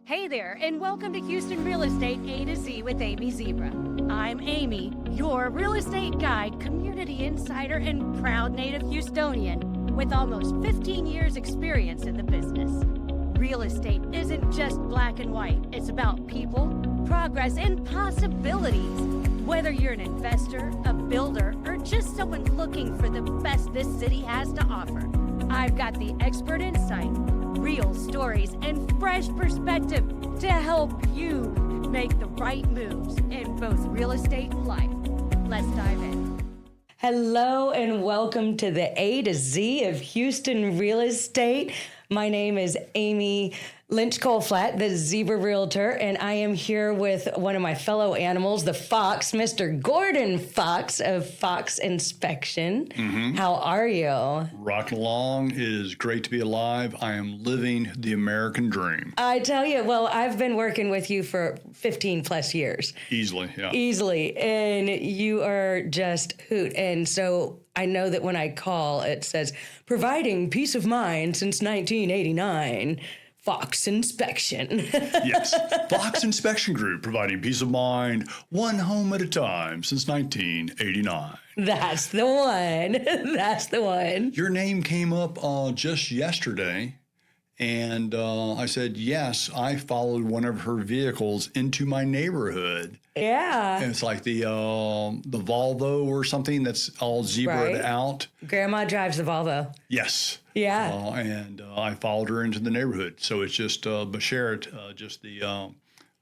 Hey there, and welcome to Houston Real Estate A to Z with Amy Zebra. I'm Amy, your real estate guide, community insider, and proud native Houstonian with almost 15 years experience in the business. Real estate isn't just black and white. It's about people, progress, and possibilities. Whether you're an investor, a builder, or just someone looking for the best this city has to offer, I've got the expert insight, real stories, and fresh perspective to help you make the right moves in both real estate and life. Let's dive in. Hello and welcome to the A to Z of Houston Real Estate. My name is Amy Lynch Kolflat, the Zebra Realtor, and I am here with one of my fellow animals, the Fox, Mr. Gordon Fox of Fox Inspection. How are you? Rocking along. It is great to be alive. I am living the American dream. I tell you, well, I've been working with you for 15 plus years. Easily, yeah. Easily, and you are just hoot. And so I know that when I call, it says, providing peace of mind since 1989. Fox Inspection. Yes. Fox Inspection Group, providing peace of mind, one home at a time since 1989. That's the one. That's the one. Your name came up just yesterday, and I said, yes, I followed one of her vehicles into my neighborhood. Yeah. And it's like the Volvo or something that's all zebraed out. Grandma drives the Volvo. Yes. Yeah. And I followed her into the neighborhood. So it's just Basharat,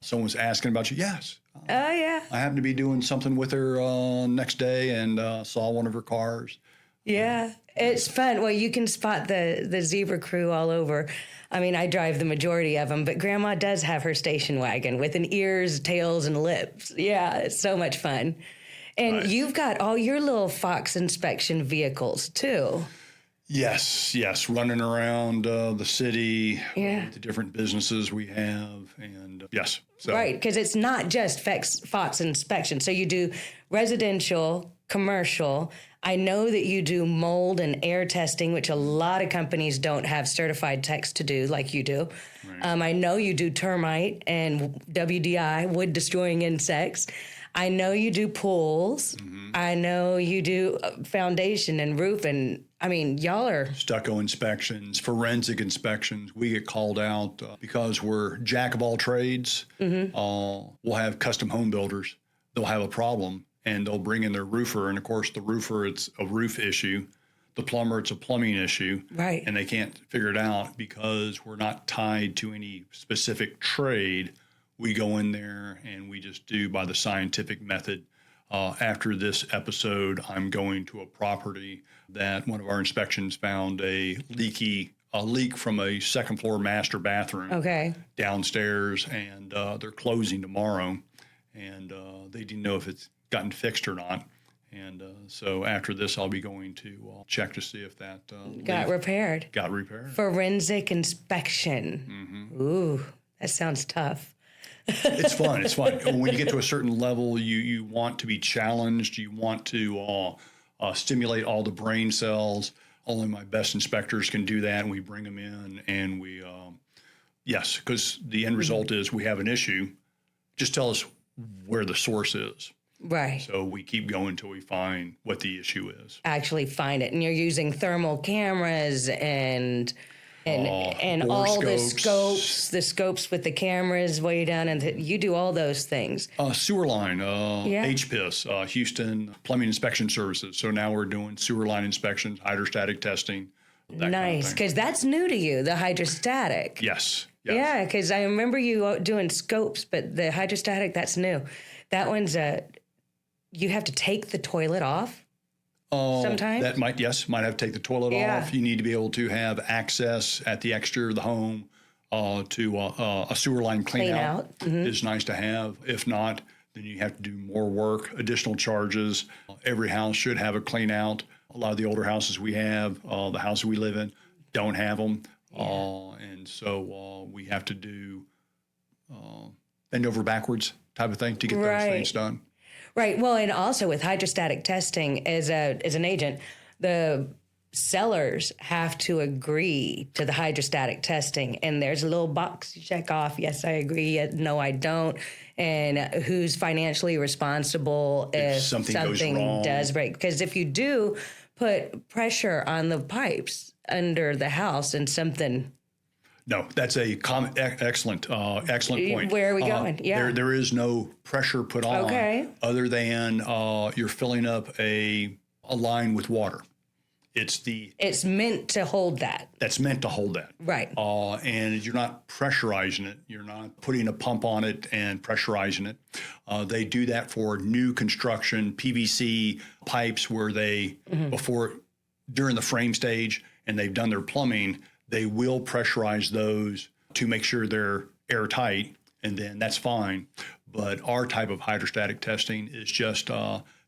someone's asking about you. Yes. Oh, yeah. I happened to be doing something with her next day and saw one of her cars. Yeah. It's fun. Well, you can spot the Zebra crew all over. I mean, I drive the majority of them, but Grandma does have her station wagon with an ears, tails, and lips. Yeah, it's so much fun. And You've got all your little Fox Inspection vehicles, too. Yes, running around the city, the different businesses we have, and yes. So. Right, because it's not just Fox Inspection. So you do residential, commercial. I know that you do mold and air testing, which a lot of companies don't have certified techs to do like you do. Right. I know you do termite and WDI, wood destroying insects. I know you do pools. Mm-hmm. I know you do foundation and roof. And I mean, y'all are stucco inspections, forensic inspections. We get called out because we're jack of all trades. Mm-hmm. We'll have custom home builders. They'll have a problem and they'll bring in their roofer. And of course, the roofer, it's a roof issue. The plumber, it's a plumbing issue. Right. And they can't figure it out because we're not tied to any specific trade. We go in there and we just do by the scientific method. After this episode, I'm going to a property that one of our inspections found a leak from a second floor master bathroom downstairs, and they're closing tomorrow, and they didn't know if it's gotten fixed or not. And so after this, I'll be going to check to see if that got repaired. Got repaired. Forensic inspection. Mm-hmm. Ooh, that sounds tough. It's fun. It's fun. When you get to a certain level, you want to be challenged. You want to stimulate all the brain cells. Only my best inspectors can do that, and we bring them in, and we, because the end result is we have an issue. Just tell us where the source is. Right. So we keep going until we find what the issue is. Actually find it. And you're using thermal cameras and all the scopes with the cameras way down, and you do all those things. Sewer line, HPIS, Houston Plumbing Inspection Services. So now we're doing sewer line inspections, hydrostatic testing. Nice, because that's new to you, the hydrostatic. Yes. Yeah, because I remember you doing scopes, but the hydrostatic, that's new. That one's you have to take the toilet off. Sometimes? That might have to take the toilet off. You need to be able to have access at the exterior of the home to a sewer line clean out. Mm-hmm. It's nice to have. If not, then you have to do more work, additional charges. Every house should have a clean out. A lot of the older houses we have, the houses we live in, don't have them. Yeah. And so we have to do bend over backwards type of thing to get those things done. Right. Well, and also with hydrostatic testing as an agent, the sellers have to agree to the hydrostatic testing, and there's a little box you check off. Yes, I agree. No, I don't. And who's financially responsible if something does break? Because if you do put pressure on the pipes under the house and something. No, that's a excellent point. Where are we going? Yeah. There is no pressure put on other than you're filling up a line with water. It's meant to hold that. That's meant to hold that. Right. And you're not pressurizing it. You're not putting a pump on it and pressurizing it. They do that for new construction, PVC pipes where they, during the frame stage and they've done their plumbing, they will pressurize those to make sure they're airtight, and then that's fine. But our type of hydrostatic testing is just,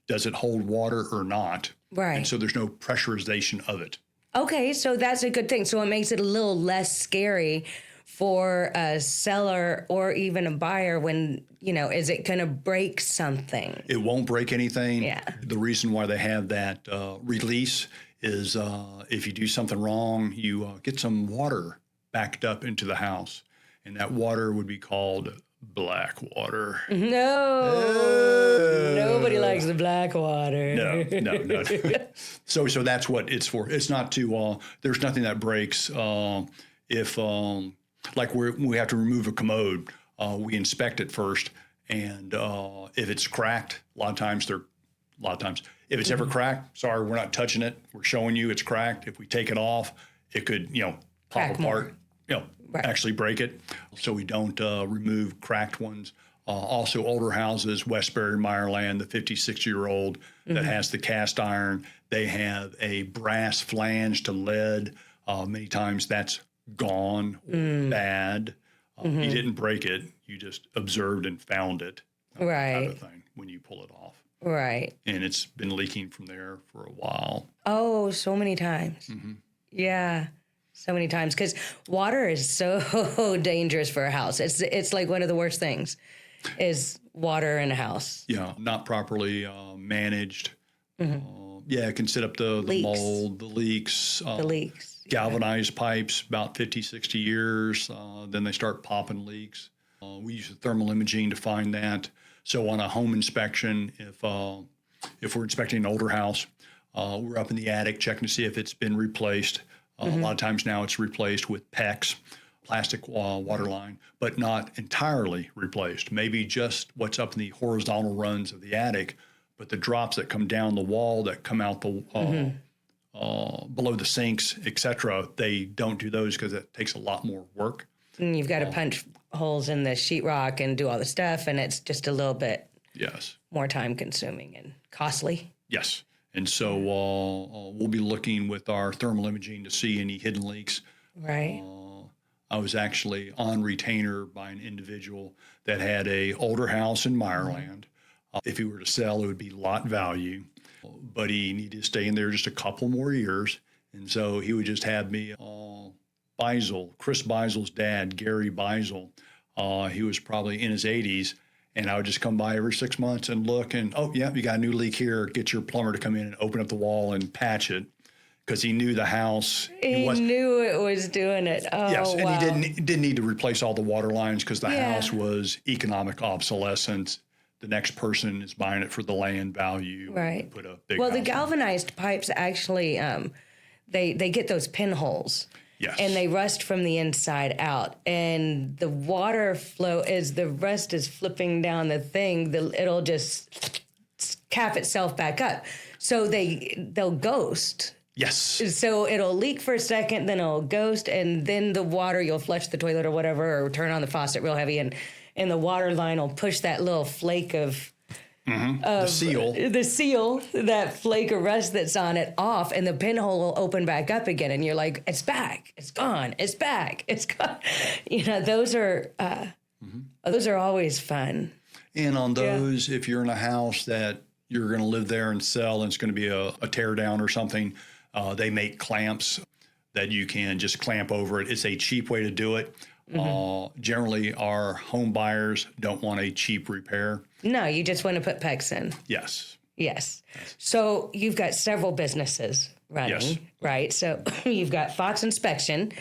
does it hold water or not? Right. And so there's no pressurization of it. Okay, so that's a good thing. So it makes it a little less scary for a seller or even a buyer when, is it going to break something? It won't break anything. Yeah. The reason why they have that release is if you do something wrong, you get some water backed up into the house. And that water would be called black water. No, nobody likes the black water. No. So that's what it's for. It's not to, there's nothing that breaks. If, like we have to remove a commode, we inspect it first. And if it's cracked, a lot of times, if it's ever cracked, sorry, we're not touching it. We're showing you it's cracked. If we take it off, it could, pop apart. Actually break it. So we don't remove cracked ones. Also, older houses, Westbury, Meyerland, the 56-year-old that has the cast iron, they have a brass flange to lead. Many times that's gone or bad. You didn't break it. You just observed and found it. Right. Type of thing when you pull it off. Right. And it's been leaking from there for a while. Oh, so many times. Yeah. So many times, because water is so dangerous for a house. It's like one of the worst things is water in a house. Yeah, not properly managed. It can set up the mold, the leaks. Galvanized pipes, about 50, 60 years. Then they start popping leaks. We use the thermal imaging to find that. So on a home inspection, if we're inspecting an older house, we're up in the attic checking to see if it's been replaced. A lot of times now it's replaced with PEX, plastic water line, but not entirely replaced. Maybe just what's up in the horizontal runs of the attic, but the drops that come down the wall that come out the below the sinks, etc. They don't do those because it takes a lot more work. And you've got to punch holes in the sheetrock and do all the stuff, and it's just a little bit more time consuming and costly. Yes. And so we'll be looking with our thermal imaging to see any hidden leaks. Right. I was actually on retainer by an individual that had a older house in Meyerland. If he were to sell, it would be lot value, but he needed to stay in there just a couple more years. And so he would just have me, Chris Beisel's dad, Gary Beisel, he was probably in his 80s. And I would just come by every 6 months and look and, you got a new leak here. Get your plumber to come in and open up the wall and patch it, because he knew the house. He knew it was doing it. Oh, yes, and wow. he didn't need to replace all the water lines because the house was economic obsolescence. The next person is buying it for the land value. Right. Put a big the galvanized pipes actually, they get those pinholes. Yes. And they rust from the inside out. And the water flow, as the rust is flipping down the thing, it'll just cap itself back up. So they'll ghost. Yes. So it'll leak for a second, then it'll ghost, and then the water, you'll flush the toilet or whatever, or turn on the faucet real heavy, and the water line will push that little flake of the seal, that flake of rust that's on it off, and the pinhole will open back up again, and you're like, it's back, it's gone, it's back, it's gone. Those are always fun. And on those, if you're in a house that you're going to live there and sell, and it's going to be a tear down or something, they make clamps that you can just clamp over it. It's a cheap way to do it. Generally, our home buyers don't want a cheap repair. No, you just want to put PEX in. Yes. Yes. So you've got several businesses. running, Yes. right? So you've got Fox Inspection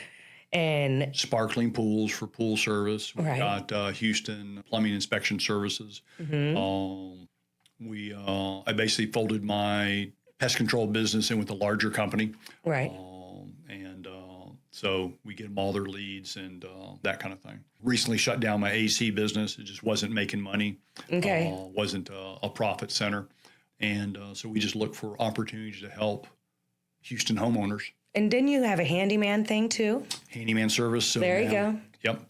and Sparkling pools for pool service. We've Right. got Houston Plumbing Inspection Services. I basically folded my pest control business in with a larger company. right. So we get them all their leads and that kind of thing. Recently shut down my AC business. It just wasn't making money. Okay. Wasn't a profit center. And so we just look for opportunities to help Houston homeowners. And didn't you have a handyman thing too? Handyman service. So There you now- go. Yep.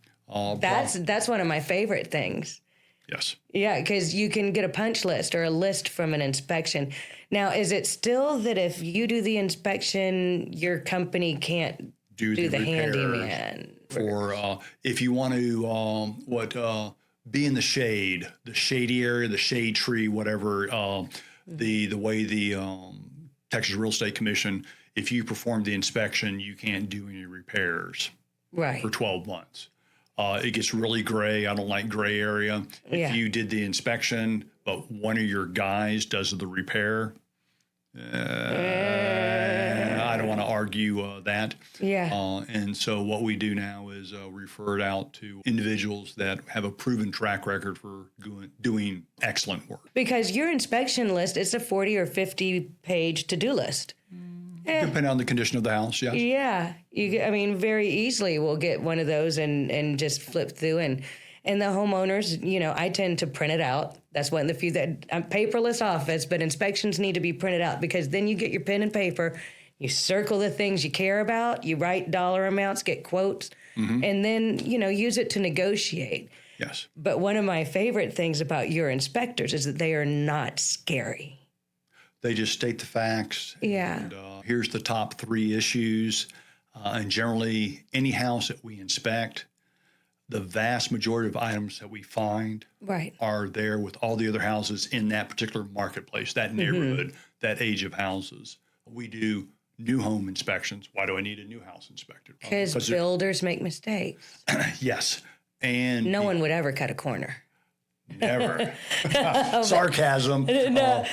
That's one of my favorite things. Yes. Yeah, because you can get a punch list or a list from an inspection. Now, is it still that if you do the inspection, your company can't Do do the repairs. handyman? For if you want to be in the shady area, the shade tree, whatever. The way the Texas Real Estate Commission, if you perform the inspection, you can't do any repairs Right. for 12 months. It gets really gray. I don't like gray area. Yeah. If you did the inspection, but one of your guys does the repair, I don't want to argue that. Yeah. And so what we do now is refer it out to individuals that have a proven track record for doing excellent work. Because your inspection list, it's a 40 or 50 page to-do list. Depending on the condition of the house, yes. Yeah. I mean, very easily we'll get one of those and just flip through. And the homeowners, I tend to print it out. That's one of the few that I'm paperless office, but inspections need to be printed out because then you get your pen and paper, you circle the things you care about, you write dollar amounts, get quotes, and then, use it to negotiate. Yes. But one of my favorite things about your inspectors is that they are not scary. They just state the facts. Yeah. And here's the top 3 issues. And generally, any house that we inspect, the vast majority of items that we find Right. are there with all the other houses in that particular marketplace, that neighborhood, that age of houses. We do new home inspections. Why do I need a new house inspected? Because builders make mistakes. Yes. And No one would ever cut a corner. never. Sarcasm. No,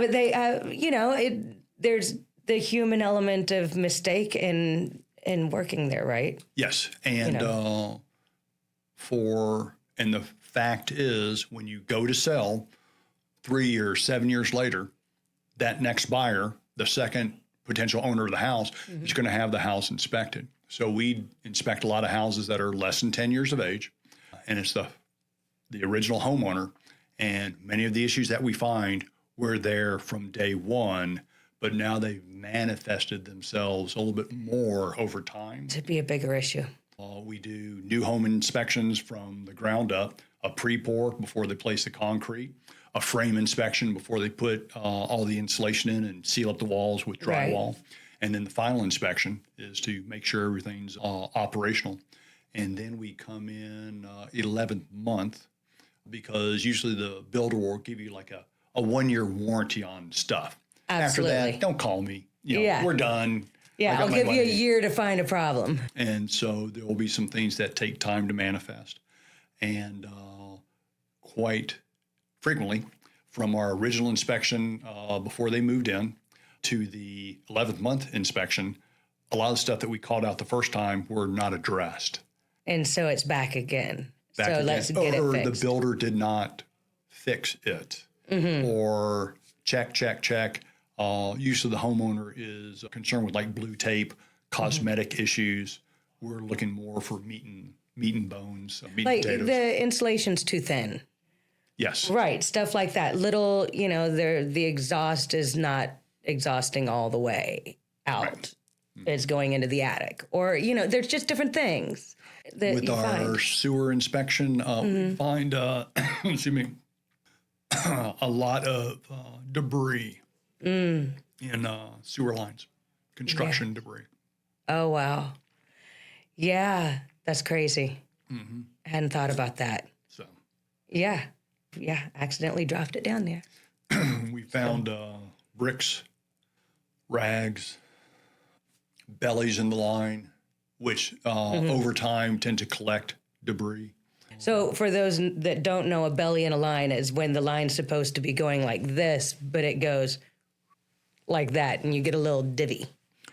but they, there's the human element of mistake in working there, right? Yes. And and the fact is, when you go to sell 3 or 7 years later, that next buyer, the second potential owner of the house, is going to have the house inspected. So we inspect a lot of houses that are less than 10 years of age, and it's the original homeowner. And many of the issues that we find were there from day one, but now they've manifested themselves a little bit more over time. To be a bigger issue. We do new home inspections from the ground up, a pre-pour before they place the concrete, a frame inspection before they put all the insulation in and seal up the walls with drywall. Right. And then the final inspection is to make sure everything's operational. And then we come in 11th month, because usually the builder will give you like a 1-year warranty on stuff. Absolutely. After that, don't call me. We're done. Yeah, I'll give you a year to find a problem. And so there will be some things that take time to manifest. And quite frequently, from our original inspection before they moved in to the 11th month inspection, a lot of stuff that we called out the first time were not addressed. And so it's back again. Let's get it or fixed. The builder did not fix it. Or check. Usually the homeowner is concerned with like blue tape, cosmetic issues. We're looking more for meat and bones, meat and potatoes. The insulation's too thin. Yes. Right, stuff like that. Little, the exhaust is not exhausting all the way out. Right. It's going into the attic. Or, there's just different things that with you our find. sewer inspection, we find excuse me, a lot of debris in sewer lines, construction debris. Oh, wow. Yeah, that's crazy. I hadn't thought about that. So. Yeah, accidentally dropped it down there. We found bricks, rags, bellies in the line, which over time tend to collect debris. So for those that don't know, a belly in a line is when the line's supposed to be going like this, but it goes like that, and you get a little divvy.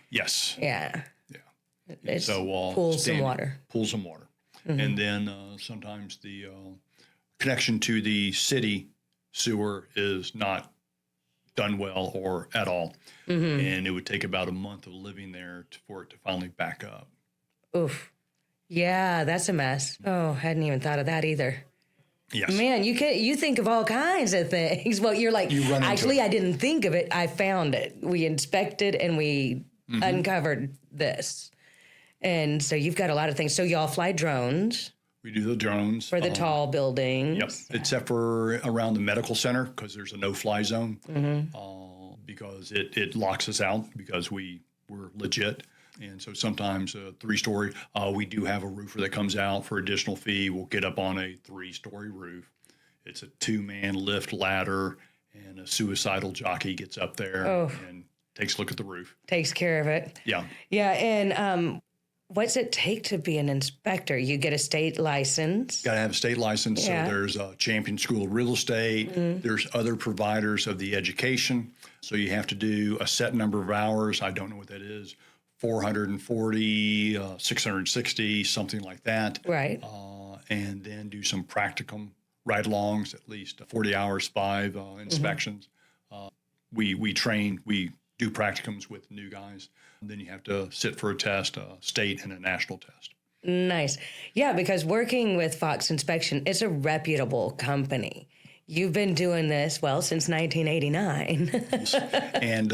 Yes. Yeah. Yeah. It's So pools some water. Pools some water. And then sometimes the connection to the city sewer is not done well or at all. And it would take about a month of living there for it to finally back up. Oof. Yeah, that's a mess. Oh, hadn't even thought of that either. Yes. Man, you think of all kinds of things. Well, you're like, You run into actually, it. I didn't think of it. I found it. We inspected and we uncovered this. And so you've got a lot of things. So y'all fly drones We do the drones. for the tall buildings. Yep. Except for around the medical center because there's a no-fly zone because it locks us out because we're legit. And so sometimes a 3-story, we do have a roofer that comes out for additional fee. We'll get up on a 3-story roof. It's a 2-man lift ladder, and a suicidal jockey gets up there and takes a look at the roof. Takes care of it. Yeah. Yeah. And what's it take to be an inspector? You get a state license. Got to have a state license. Yeah. So there's a Champion School of Real Estate. There's other providers of the education. So you have to do a set number of hours. I don't know what that is. 440, 660, something like that. Right. And then do some practicum ride-alongs, at least 40 hours, 5 inspections. We train, we do practicums with new guys. And then you have to sit for a test, a state and a national test. Nice. Yeah, because working with Fox Inspection, it's a reputable company. You've been doing this, well, since 1989. And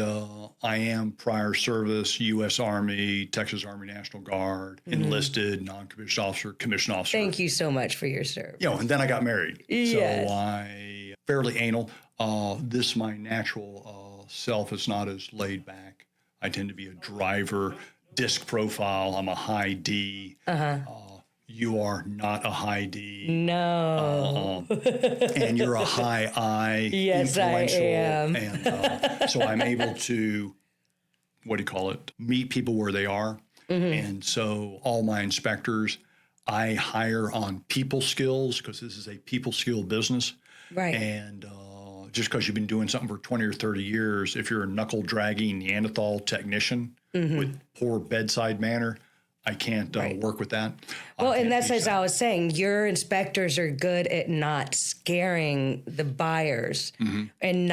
I am prior service, U.S. Army, Texas Army National Guard, enlisted, non-commissioned officer, commissioned officer. Thank you so much for your service. You know, and then I got married. Yes. So I fairly anal. My natural self is not as laid back. I tend to be a driver, disc profile. I'm a high D. You are not a high D. No. And you're a high I. Yes, I influential, am. And so I'm able to, meet people where they are. And so all my inspectors, I hire on people skills because this is a people skill business. Right. And just because you've been doing something for 20 or 30 years, if you're a knuckle dragging Neanderthal technician with poor bedside manner, I can't work with that. Well, and that's as I was saying, your inspectors are good at not scaring the buyers and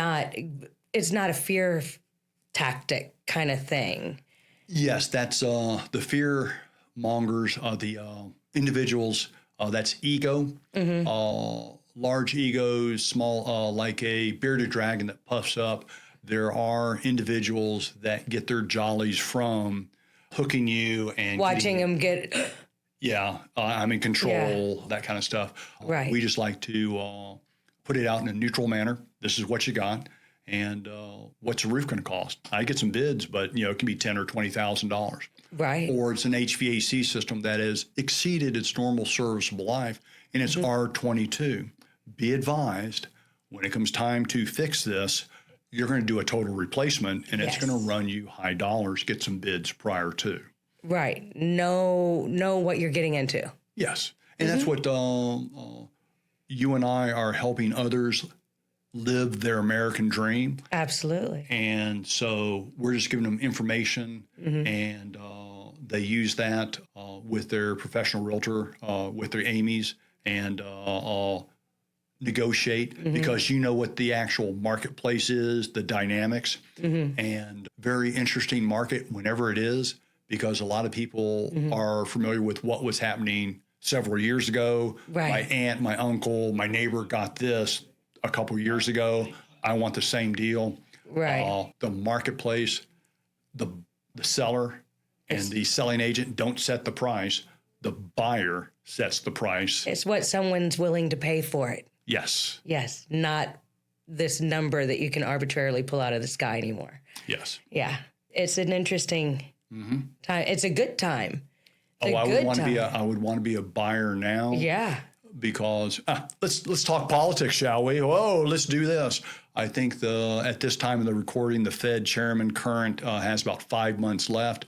it's not a fear tactic kind of thing. Yes, that's the fear mongers, the individuals, that's ego, large egos, small, like a bearded dragon that puffs up. There are individuals that get their jollies from hooking you and Watching them get... I'm in control, that kind of stuff. Right. We just like to put it out in a neutral manner. This is what you got, and what's the roof going to cost? I get some bids, but it can be $10,000 or $20,000. Right. Or it's an HVAC system that has exceeded its normal serviceable life, and it's R22. Be advised, when it comes time to fix this, you're going to do a total replacement, and it's going to run you high dollars. Get some bids prior to. Right. Know what you're getting into. Yes. And that's what you and I are helping others live their American dream. Absolutely. And so we're just giving them information, and they use that with their professional realtor, with their AMIs, and negotiate because you know what the actual marketplace is, the dynamics, and very interesting market whenever it is, because a lot of people are familiar with what was happening several years ago. Right. My aunt, my uncle, my neighbor got this a couple of years ago. I want the same deal. Right. The marketplace, the seller and the selling agent don't set the price. The buyer sets the price. It's what someone's willing to pay for it. Yes. Yes, not this number that you can arbitrarily pull out of the sky anymore. Yes. Yeah, it's an interesting time. It's a good time. It's I would want to be a buyer now. Yeah. Because let's talk politics, shall we? Whoa, let's do this. I think at this time of the recording, the Fed chairman current has about 5 months left.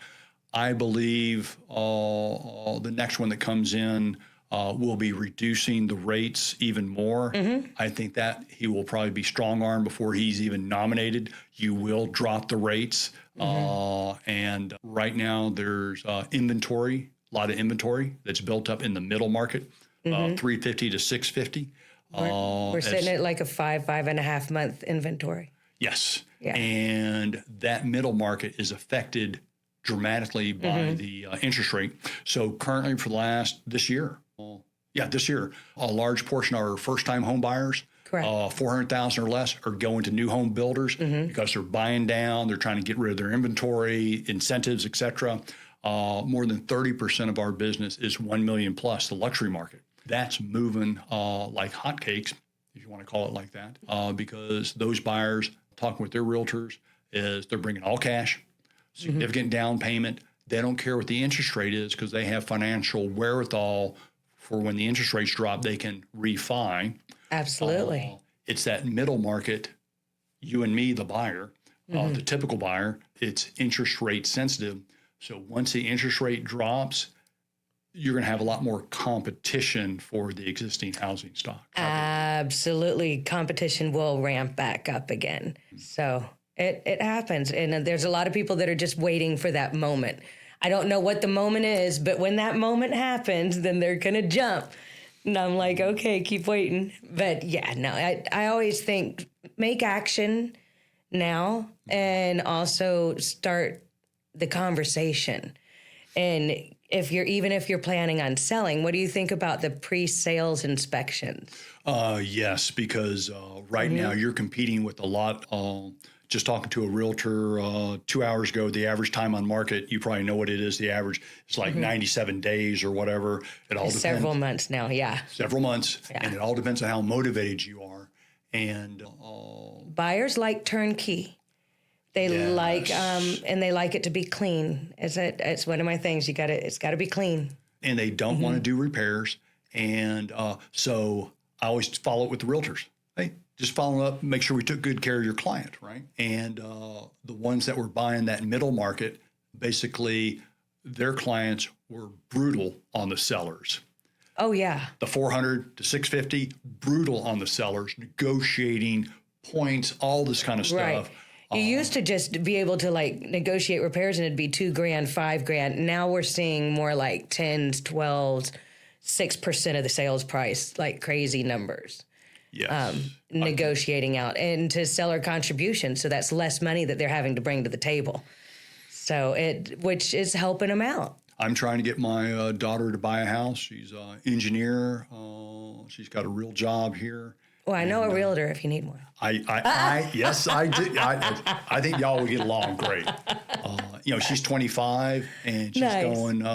I believe the next one that comes in will be reducing the rates even more. I think that he will probably be strong-armed before he's even nominated. You will drop the rates. And right now there's inventory, a lot of inventory that's built up in the middle market, 350 to 650. We're sitting at like a 5.5 month inventory. Yes. Yeah. And that middle market is affected dramatically by the interest rate. So currently for this year, a large portion of our first-time home buyers, Correct. 400,000 or less, are going to new home builders because they're buying down, they're trying to get rid of their inventory, incentives, et cetera. More than 30% of our business is 1 million plus, the luxury market. That's moving like hotcakes, if you want to call it like that, because those buyers, talking with their realtors, is they're bringing all cash, significant down payment. They don't care what the interest rate is because they have financial wherewithal for when the interest rates drop, they can refi. Absolutely. It's that middle market, you and me, the buyer, the typical buyer, it's interest rate sensitive. So once the interest rate drops, you're going to have a lot more competition for the existing housing stock. Absolutely. Competition will ramp back up again. So it happens. And there's a lot of people that are just waiting for that moment. I don't know what the moment is, but when that moment happens, then they're going to jump. And I'm like, okay, keep waiting. But yeah, no, I always think make action now and also start the conversation. And if you're planning on selling, what do you think about the pre-sales inspections? Yes, because right now you're competing with a lot. Just talking to a realtor 2 hours ago, the average time on market, you probably know what it is. The average is like 97 days or whatever. It all depends. Several months now, yeah. Several months, Yeah. and it all depends on how motivated you are. And Buyers like turnkey. They like and they like it to be clean. It's one of my things. It's got to be clean. And they don't want to do repairs. And so I always follow it with the realtors. Hey, just follow up, make sure we took good care of your client, right? And the ones that were buying that middle market, basically their clients were brutal on the sellers. Oh, yeah. The 400 to 650, brutal on the sellers, negotiating points, all this kind of stuff. Right. You used to just be able to like negotiate repairs and it'd be $2,000, $5,000. Now we're seeing more like 10s, 12s, 6% of the sales price, like crazy numbers. Yes. Negotiating out and to seller contribution. So that's less money that they're having to bring to the table. So which is helping them out. I'm trying to get my daughter to buy a house. She's an engineer. She's got a real job here. Well, I know a realtor if you need one. Yes, I do. I think y'all will get along great. She's 25 and she's going,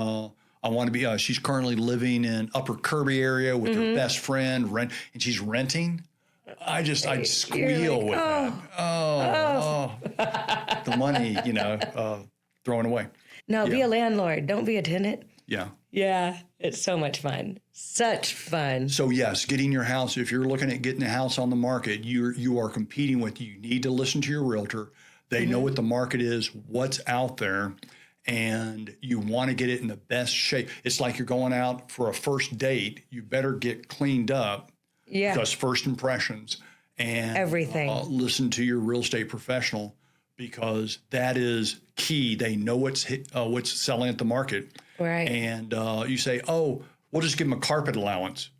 I want to be, she's currently living in Upper Kirby area with her best friend, and she's renting. I squeal with that. The money, thrown away. No, be a landlord. Don't be a tenant. Yeah. Yeah, it's so much fun. Such fun. So yes, getting your house, if you're looking at getting a house on the market, you are competing with, you need to listen to your realtor. They know what the market is, what's out there, and you want to get it in the best shape. It's like you're going out for a first date. You better get cleaned up. Yeah. Because first impressions and everything. Listen to your real estate professional because that is key. They know what's selling at the market. Right. And you say, oh, we'll just give them a carpet allowance.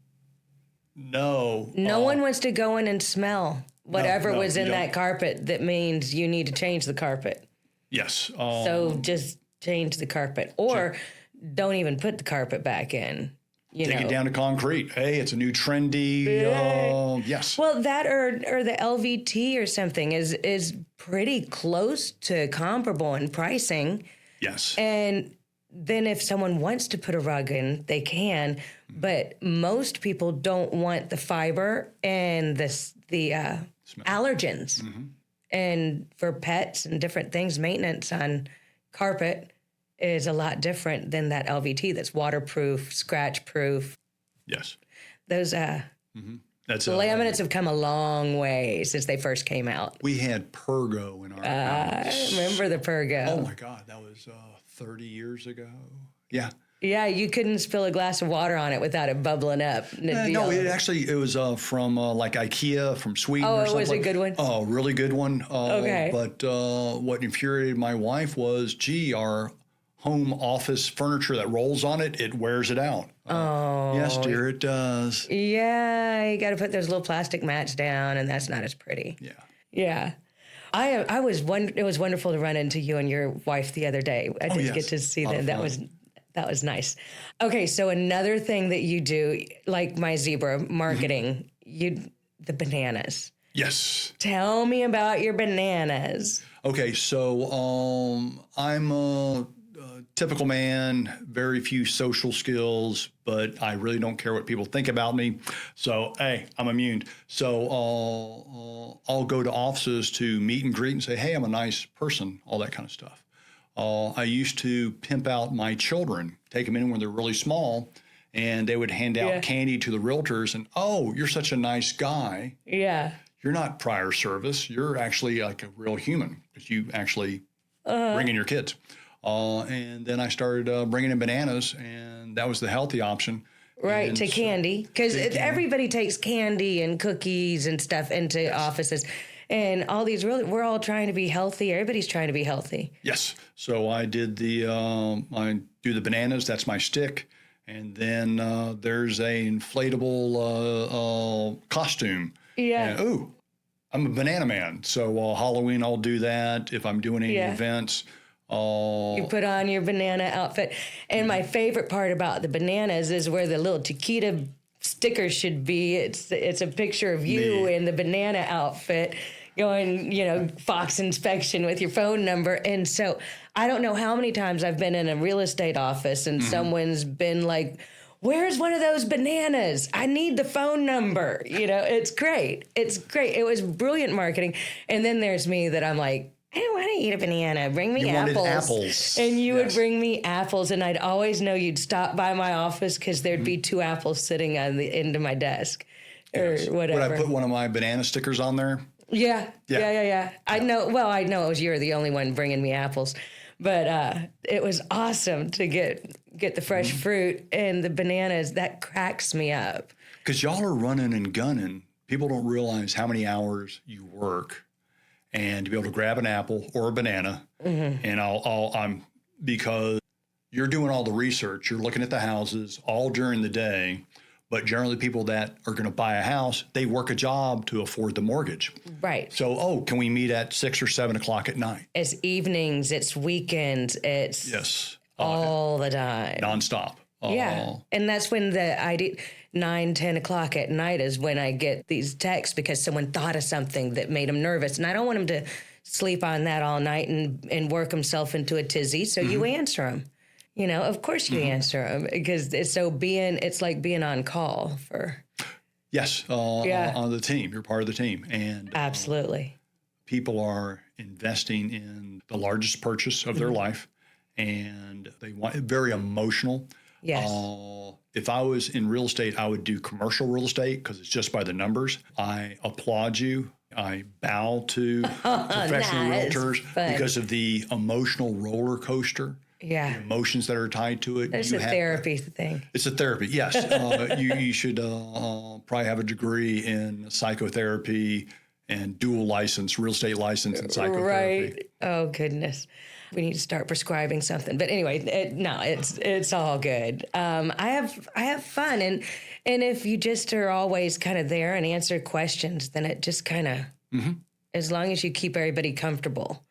No. No one wants to go in and smell whatever was in that carpet. That means you need to change the carpet. Yes. So just change the carpet or don't even put the carpet back in. Take it down to concrete. Hey, it's a new trendy. Yes. Well, that or the LVT or something is pretty close to comparable in pricing. Yes. And then if someone wants to put a rug in, they can. But most people don't want the fiber and the allergens. And for pets and different things, maintenance on carpet is a lot different than that LVT that's waterproof, scratch proof. Yes. Those laminates have come a long way since they first came out. We had Pergo in our house. I remember the Pergo. Oh my God, that was 30 years ago. Yeah. Yeah, you couldn't spill a glass of water on it without it bubbling up. And it'd be No, all- it was from like IKEA from Sweden. Oh, or it something was a good one? Oh, really good one. Okay. But what infuriated my wife was, our home office furniture that rolls on it, it wears it out. Oh. Yes, dear, it does. Yeah, you got to put those little plastic mats down, and that's not as pretty. Yeah. Yeah. It was wonderful to run into you and your wife the other day. I did yes. get to see Lot them. of That was nice. Okay, so another thing that you do, like my zebra marketing, the bananas. Yes. Tell me about your bananas. Okay, so I'm a typical man, very few social skills, but I really don't care what people think about me. So, hey, I'm immune. So I'll go to offices to meet and greet and say, hey, I'm a nice person, all that kind of stuff. I used to pimp out my children, take them in when they're really small, and they would hand out candy to the realtors and, oh, you're such a nice guy. Yeah. You're not prior service. You're actually like a real human because you actually bring in your kids. And then I started bringing in bananas, and that was the healthy option. Right, And to so- candy. Because to candy. everybody takes candy and cookies and stuff into offices. And all these we're all trying to be healthy. Everybody's trying to be healthy. Yes. So I did I do the bananas. That's my stick. And then there's a inflatable costume. Yeah. And, ooh, I'm a banana man. So Halloween, I'll do that. If I'm doing any events. You put on your banana outfit. And my favorite part about the bananas is where the little Chiquita sticker should be. It's a picture of you in the banana outfit going, Fox inspection with your phone number. And so I don't know how many times I've been in a real estate office and someone's been like, where's one of those bananas? I need the phone number. It's great. It's great. It was brilliant marketing. And then there's me that I'm like, I don't want to eat a banana. Bring me You wanted apples. apples. And you would Yes. bring me apples, and I'd always know you'd stop by my office because there'd be 2 apples sitting on the end of my desk or whatever. Would I put one of my banana stickers on there? Yeah. I know it was you're the only one bringing me apples. But it was awesome to get the fresh fruit and the bananas. That cracks me up. Because y'all are running and gunning. People don't realize how many hours you work, and to be able to grab an apple or a banana, and I'm because you're doing all the research. You're looking at the houses all during the day, but generally people that are going to buy a house, they work a job to afford the mortgage. Right. So, can we meet at 6 or 7 o'clock at night? It's evenings, it's weekends, it's Yes. all the time. Nonstop. Yeah. And that's when 9, 10 o'clock at night is when I get these texts because someone thought of something that made them nervous. And I don't want them to sleep on that all night and work himself into a tizzy. So you answer them. Of course you answer them because it's like being on call for. Yes. On the team. You're part of the team. And Absolutely. people are investing in the largest purchase of their life, and they want very emotional. Yes. If I was in real estate, I would do commercial real estate because it's just by the numbers. I applaud you. I bow to professional Nice. realtors Fun. because of the emotional roller coaster. Yeah. The emotions that are tied to it. It's a therapy thing. It's a therapy, yes. You should probably have a degree in psychotherapy and dual license, real estate license and psychotherapy. Right. Oh, goodness. We need to start prescribing something. But anyway, it's all good. I have fun. And if you just are always kind of there and answer questions, then it just kind of, as long as you keep everybody comfortable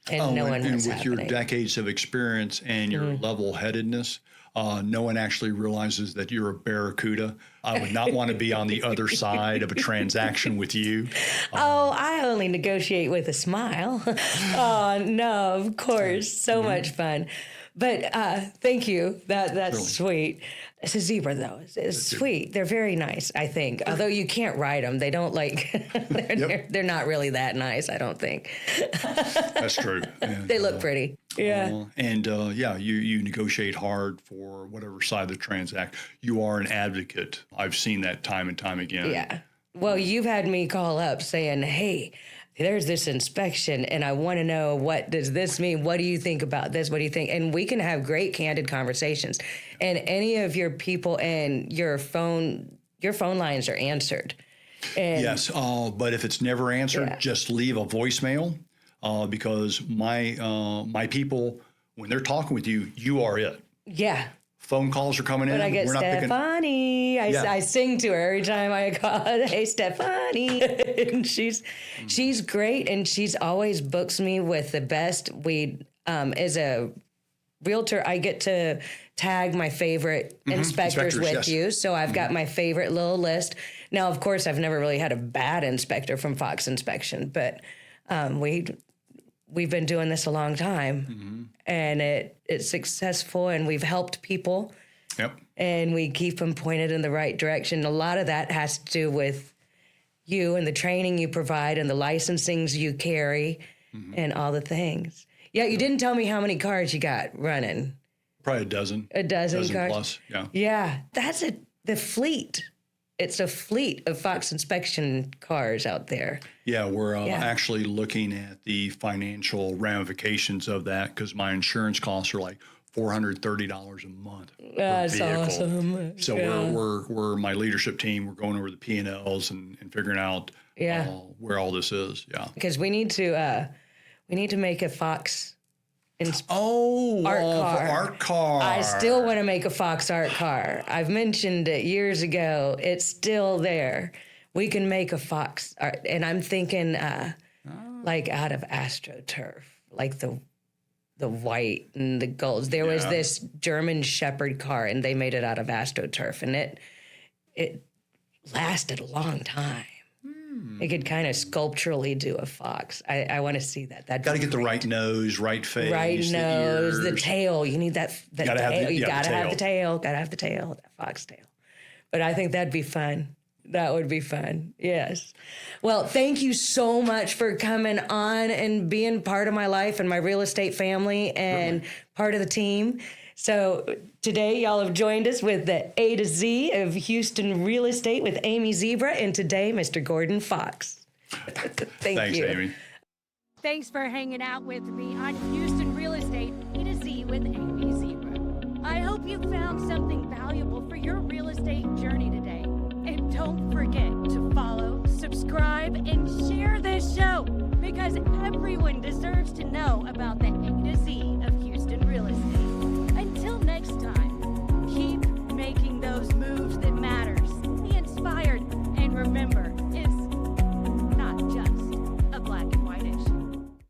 and knowing and what's with happening. your decades of experience and your level-headedness, no one actually realizes that you're a barracuda. I would not want to be on the other side of a transaction with you. I only negotiate with a smile. Oh, no, of course. So much fun. But thank you. That's sweet. It's a zebra, though. It's sweet. They're very nice, I think. Although you can't ride them. They don't they're not really that nice, I don't think. That's true. And, They look pretty. Yeah. You negotiate hard for whatever side of the transact. You are an advocate. I've seen that time and time again. Yeah. Well, you've had me call up saying, hey, there's this inspection and I want to know, what does this mean? What do you think about this? What do you think? And we can have great candid conversations. And any of your people and your phone lines are answered. And Yes, but if it's never answered, just leave a voicemail because my people, when they're talking with you, you are it. yeah. Phone calls are coming in. But I get We're not picking. Stephanie. I sing to her every time I call. Hey, Stephanie. And she's great, and she's always books me with the best. As a realtor, I get to tag my favorite inspectors with yes. you. So I've got my favorite little list. Now, of course, I've never really had a bad inspector from Fox Inspection, but we've been doing this a long time, and it's successful, and we've helped people. Yep. And we keep them pointed in the right direction. A lot of that has to do with you and the training you provide and the licensings you carry and all the things. Yeah, you didn't tell me how many cars you got running. Probably a dozen. A dozen cars? Plus, yeah. Yeah, that's the fleet. It's a fleet of Fox Inspection cars out there. Yeah, we're actually looking at the financial ramifications of that because my insurance costs are like $430 a month per That's vehicle. awesome. So we're my leadership team. We're going over the P&Ls and figuring out where all this is. Yeah. Because we need to make a Fox art for car. art car. I still want to make a Fox art car. I've mentioned it years ago. It's still there. We can make a Fox art, and I'm thinking like out of AstroTurf, like the white and the golds. There was this German Shepherd car, and they made it out of AstroTurf, and it lasted a long time. It could kind of sculpturally do a fox. I want to see that. Got to get the right nose, right face, right nose, the ears. tail. You need that tail. You gotta have the tail. Gotta have the tail. That fox tail. But I think that'd be fun. That would be fun. Yes. Well, thank you so much for coming on and being part of my life and my real estate family and part of the team. So today y'all have joined us with the A to Z of Houston real estate with Amy Zebra, and today Mr. Gordon Fox. Thanks, you. Amy. Thanks for hanging out with me on Houston Real Estate A to Z with Amy Zebra. I hope you found something valuable for your real estate journey today. And don't forget to follow, subscribe, and share this show because everyone deserves to know about the A to Z of Houston real estate. Until next time.